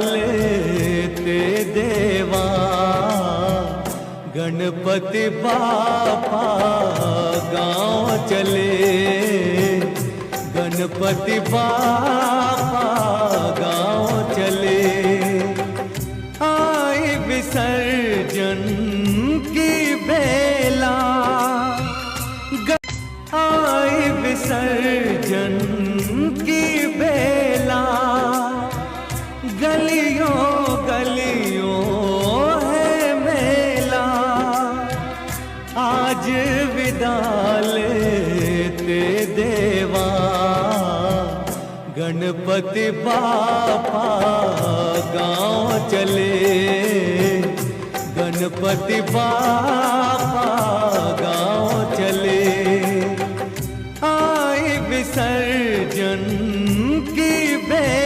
लेते देवा, गणपति बापा गाँव चले, गणपति बापा गाँव चले। आई विसर्जन की बेला, आई विसर्जन की बेला, गलियों गलियों है मेला। आज विदा लेते देवा, गणपति बापा गाँव चले, गणपति बापा गाँव चले। आई विसर्जन की बेला,